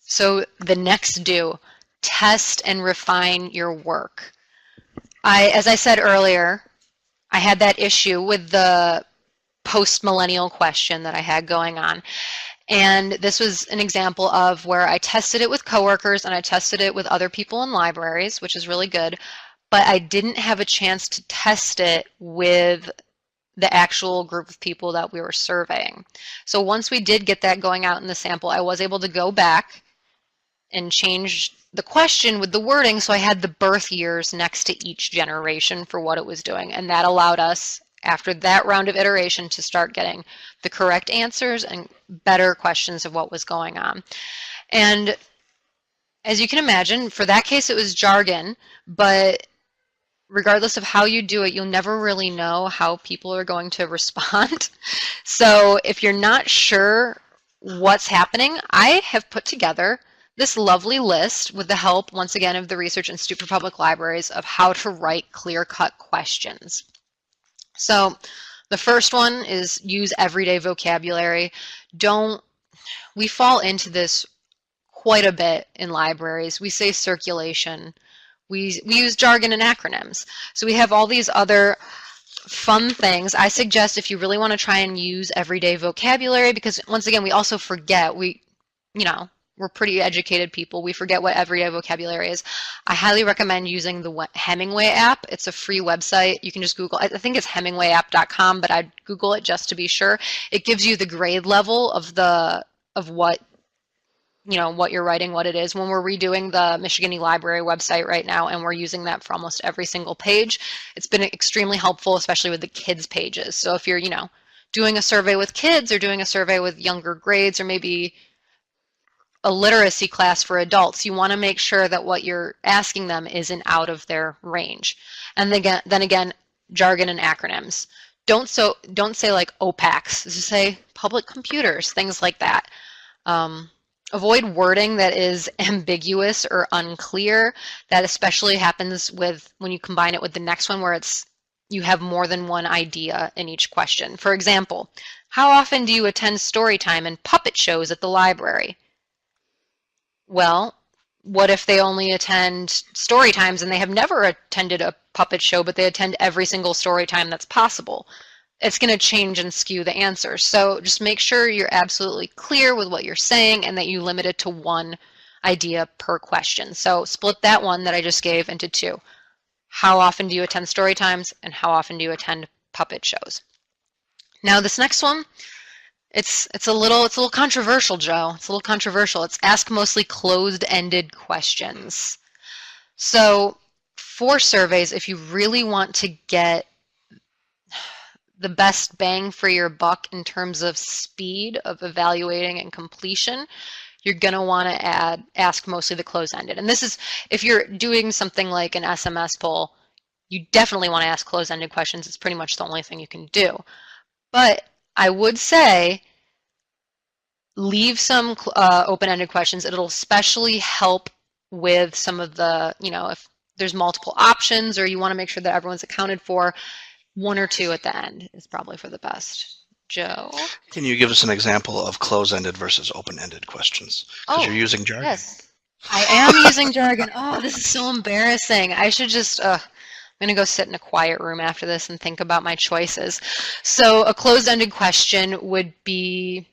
So the next due, test and refine your work. As I said earlier, I had that issue with the post-millennial question that I had going on. And this was an example of where I tested it with coworkers and I tested it with other people in libraries, which is really good, but I didn't have a chance to test it with the actual group of people that we were surveying. So once we did get that going out in the sample, I was able to go back and change the question with the wording so I had the birth years next to each generation for what it was doing. And that allowed us, after that round of iteration, to start getting the correct answers and better questions of what was going on. And as you can imagine, for that case it was jargon, but regardless of how you do it, you'll never really know how people are going to respond. So if you're not sure what's happening, I have put together this lovely list with the help, once again, of the Research Institute for Public Libraries of how to write clear-cut questions. So the first one is use everyday vocabulary. We fall into this quite a bit in libraries. We say circulation. We use jargon and acronyms. So we have all these other fun things. I suggest if you really want to try and use everyday vocabulary, because once again, we also forget, we're pretty educated people. We forget what everyday vocabulary is. I highly recommend using the Hemingway app. It's a free website. You can just Google, I think it's hemingwayapp.com, but I'd Google it just to be sure. It gives you the grade level of what what you're writing, what it is. When we're redoing the Michigan E-Library website right now, and we're using that for almost every single page, it's been extremely helpful, especially with the kids pages. So if you're, doing a survey with kids or doing a survey with younger grades or maybe a literacy class for adults, you want to make sure that what you're asking them isn't out of their range. And then again, jargon and acronyms. Don't say like OPACs. Just say public computers, things like that. Avoid wording that is ambiguous or unclear. That especially happens when you combine it with the next one where you have more than one idea in each question. For example, how often do you attend story time and puppet shows at the library? Well, what if they only attend story times and they have never attended a puppet show, but they attend every single story time that's possible? It's going to change and skew the answers. So just make sure you're absolutely clear with what you're saying and that you limit it to one idea per question. So split that one that I just gave into two. How often do you attend story times and how often do you attend puppet shows? Now this next one, it's a little controversial, Joe. It's a little controversial. It's ask mostly closed-ended questions. So for surveys, if you really want to get the best bang for your buck in terms of speed of evaluating and completion, you're going to want to ask mostly the closed-ended. And this is, if you're doing something like an SMS poll, you definitely want to ask closed-ended questions. It's pretty much the only thing you can do. But I would say leave some open-ended questions. It'll especially help with some of the, if there's multiple options or you want to make sure that everyone's accounted for, one or two at the end is probably for the best. Joe? Can you give us an example of closed-ended versus open-ended questions? Because you're using jargon. Yes, I am using jargon. Oh, this is so embarrassing. I should just, I'm going to go sit in a quiet room after this and think about my choices. So a closed-ended question would be,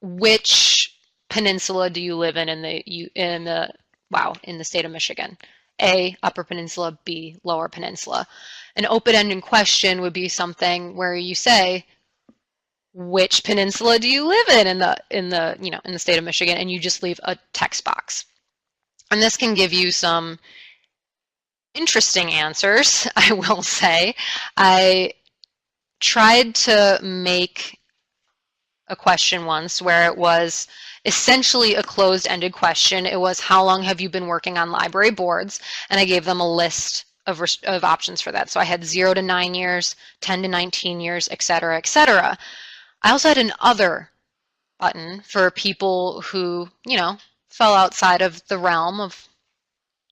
which peninsula do you live in the state of Michigan? A, Upper Peninsula, B, Lower Peninsula. An open-ended question would be something where you say, which peninsula do you live in the state of Michigan, and you just leave a text box. And this can give you some interesting answers, I will say. I tried to make a question once where it was essentially a closed-ended question. It was, how long have you been working on library boards? And I gave them a list of options for that. So I had 0 to 9 years, 10 to 19 years, et cetera, et cetera. I also had an other button for people who, fell outside of the realm of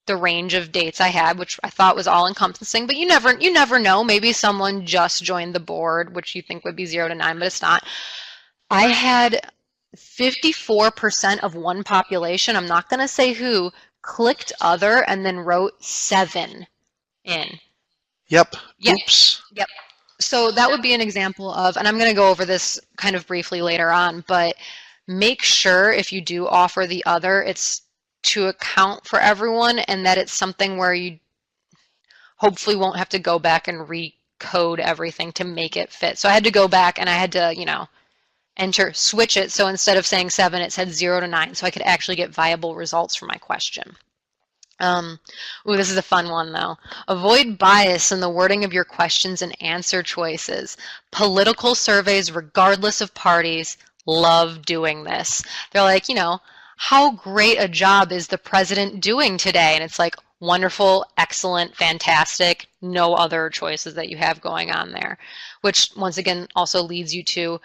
the range of dates I had, which I thought was all encompassing, but you never know. Maybe someone just joined the board, which you think would be 0 to 9, but it's not. I had 54% of one population, I'm not going to say who, clicked other and then wrote 7 in. Yep. Yep. Oops. Yep. So that would be an example of, and I'm going to go over this kind of briefly later on, but make sure if you do offer the other, it's to account for everyone and that it's something where you hopefully won't have to go back and recode everything to make it fit. So I had to go back and I had to, switch it. So instead of saying 7, it said 0 to 9. So I could actually get viable results for my question. This is a fun one though. Avoid bias in the wording of your questions and answer choices. Political surveys, regardless of parties, love doing this. They're like, how great a job is the president doing today? And it's like, wonderful, excellent, fantastic, no other choices that you have going on there, which once again also leads you to,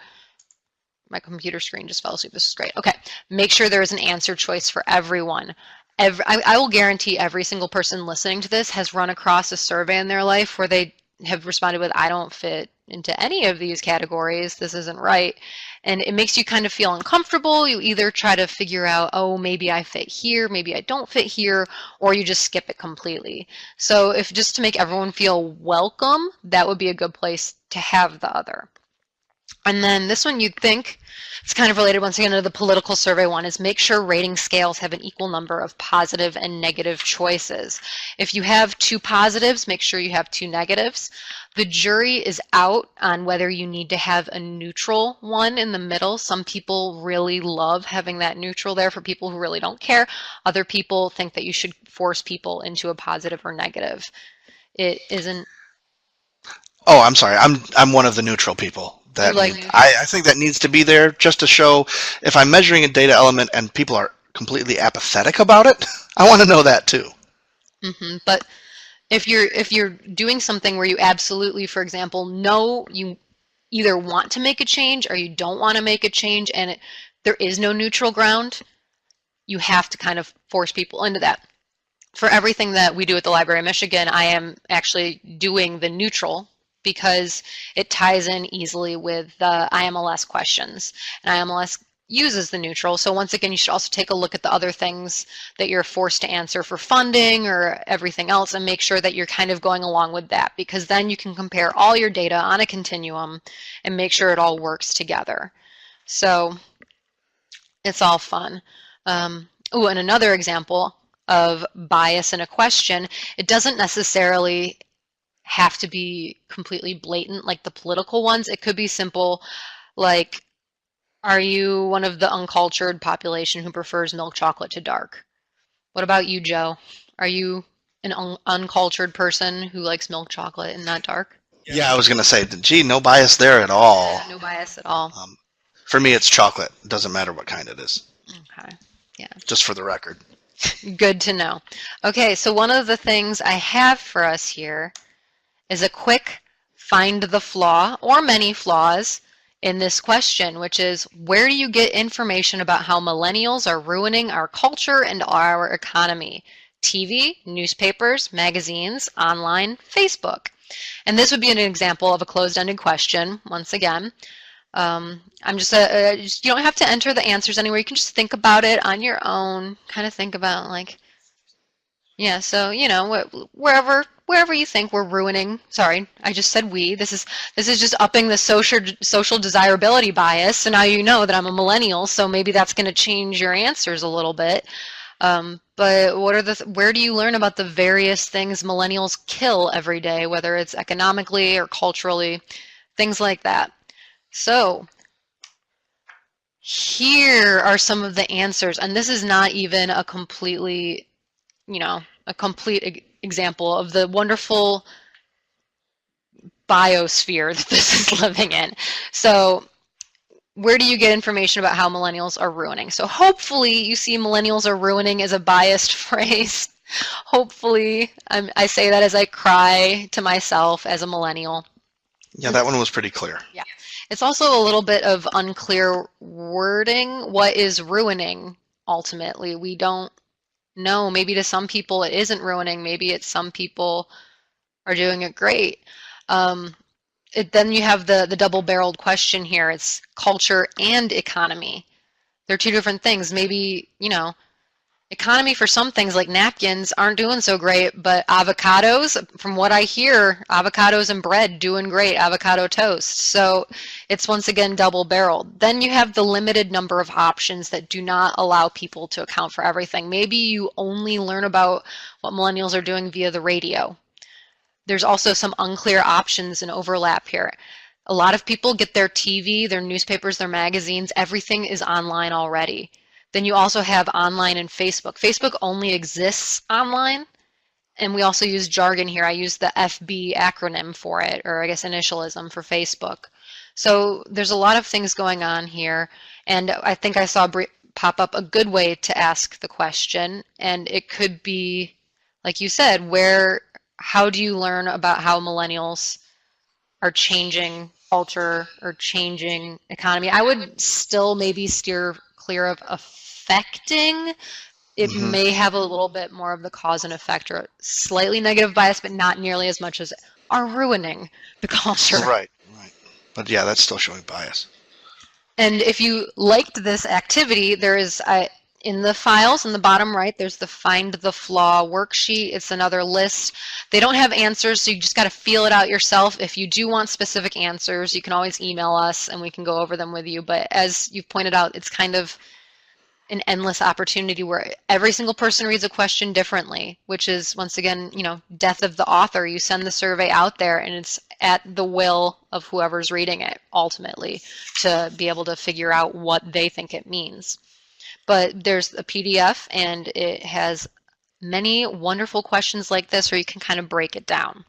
my computer screen just fell asleep. This is great. Okay, make sure there is an answer choice for everyone. I will guarantee every single person listening to this has run across a survey in their life where they have responded with, I don't fit into any of these categories, this isn't right. And it makes you kind of feel uncomfortable. You either try to figure out, oh, maybe I fit here, maybe I don't fit here, or you just skip it completely. So if just to make everyone feel welcome, that would be a good place to have the other. And then this one you'd think, it's kind of related once again to the political survey one, is make sure rating scales have an equal number of positive and negative choices. If you have 2 positives, make sure you have 2 negatives. The jury is out on whether you need to have a neutral one in the middle. Some people really love having that neutral there for people who really don't care. Other people think that you should force people into a positive or negative. It isn't. Oh, I'm sorry. I'm one of the neutral people. I think that needs to be there just to show if I'm measuring a data element and people are completely apathetic about it, I want to know that too. But if you're doing something where you absolutely, for example, know you either want to make a change or you don't want to make a change and there is no neutral ground, you have to kind of force people into that. For everything that we do at the Library of Michigan, I am actually doing the neutral because it ties in easily with the IMLS questions. And IMLS uses the neutral. So once again, you should also take a look at the other things that you're forced to answer for funding or everything else and make sure that you're kind of going along with that, because then you can compare all your data on a continuum and make sure it all works together. So it's all fun. And another example of bias in a question, it doesn't necessarily have to be completely blatant like the political ones. It could be simple, like, are you one of the uncultured population who prefers milk chocolate to dark? What about you, Joe? Are you an uncultured person who likes milk chocolate and not dark? Yeah, I was going to say, gee, no bias there at all. Yeah, no bias at all. For me, it's chocolate. It doesn't matter what kind it is. Okay, yeah. Just for the record. Good to know. Okay, so one of the things I have for us here is a quick find the flaw or many flaws in this question, which is, where do you get information about how millennials are ruining our culture and our economy? TV, newspapers, magazines, online, Facebook. And this would be an example of a closed-ended question, once again. You don't have to enter the answers anywhere. You can just think about it on your own, kind of think about like, yeah, so, wherever you think we're ruining, sorry, I just said we, this is just upping the social desirability bias, so now you know that I'm a millennial, so maybe that's going to change your answers a little bit. But where do you learn about the various things millennials kill every day, whether it's economically or culturally, things like that. So here are some of the answers, and this is not even a completely a complete example of the wonderful biosphere that this is living in. So where do you get information about how millennials are ruining? So hopefully you see millennials are ruining as a biased phrase. Hopefully I say that as I cry to myself as a millennial. Yeah, that one was pretty clear. Yeah. It's also a little bit of unclear wording. What is ruining ultimately? We don't know. Maybe to some people it isn't ruining. Maybe it's some people are doing it great. Then you have the double-barreled question here. It's culture and economy. They're two different things. Maybe, economy for some things like napkins aren't doing so great, but avocados, from what I hear, avocados and bread doing great, avocado toast. So it's once again double barreled. Then you have the limited number of options that do not allow people to account for everything. Maybe you only learn about what millennials are doing via the radio. There's also some unclear options and overlap here. A lot of people get their TV, their newspapers, their magazines, everything is online already. Then you also have online and Facebook. Facebook only exists online, and we also use jargon here. I use the FB acronym for it, or I guess initialism for Facebook. So there's a lot of things going on here, and I think I saw pop up a good way to ask the question, and it could be, like you said, how do you learn about how millennials are changing culture or changing economy? I would still maybe steer clear of affecting. It Hmm. may have a little bit more of the cause and effect or slightly negative bias, but not nearly as much as are ruining the culture. Right, right. But yeah, that's still showing bias. And if you liked this activity, there is in the files in the bottom right, there's the Find the Flaw worksheet. It's another list. They don't have answers, so you just got to feel it out yourself. If you do want specific answers, you can always email us and we can go over them with you. But as you've pointed out, it's kind of an endless opportunity where every single person reads a question differently, which is, once again, death of the author. You send the survey out there and it's at the will of whoever's reading it ultimately to be able to figure out what they think it means. But there's a PDF and it has many wonderful questions like this where you can kind of break it down.